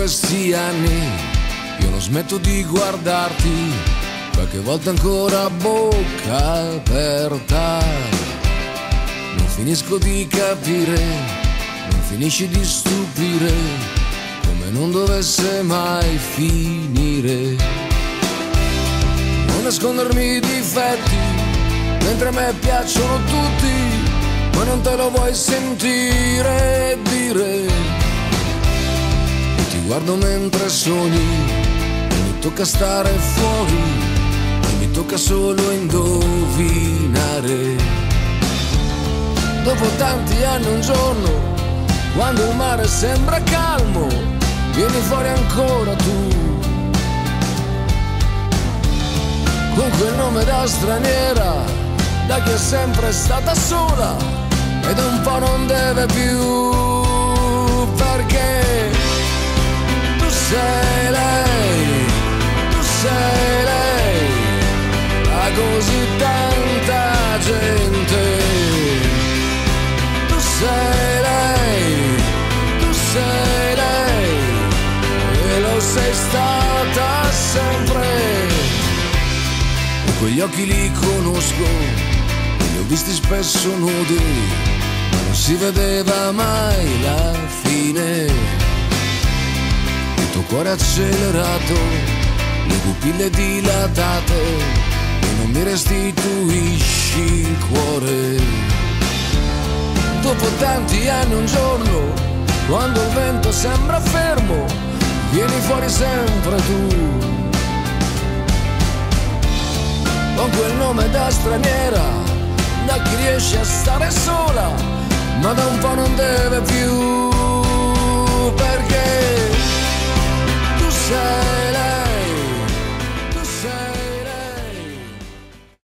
questi anni io non smetto di guardarti, qualche volta ancora a bocca aperta. Non finisco di capire, non finisci di stupire, come non dovesse mai finire. Non nascondermi i difetti, mentre a me piacciono tutti, ma non te lo vuoi sentire dire. Io ti guardo mentre sogni, e mi tocca stare fuori, e mi tocca solo indovinare. Dopo tanti anni un giorno, quando il mare sembra calmo, vieni fuori ancora tu, con quel nome da straniera, da chi è sempre stata sola e da un po' non deve più, perché tu sei lei, tu sei lei, a così tanta gente. Tu sei lei, tu sei lei, e lo sei stata sempre. E quegli occhi li conosco, li ho visti spesso nudi, ma non si vedeva mai la fine. Il tuo cuore accelerato, le pupille dilatate, e non mi restituisci il cuore. Dopo tanti anni un giorno, quando il vento sembra fermo, vieni fuori sempre tu, con quel nome da straniera, da chi riesce a stare sola, ma da un po' non deve più.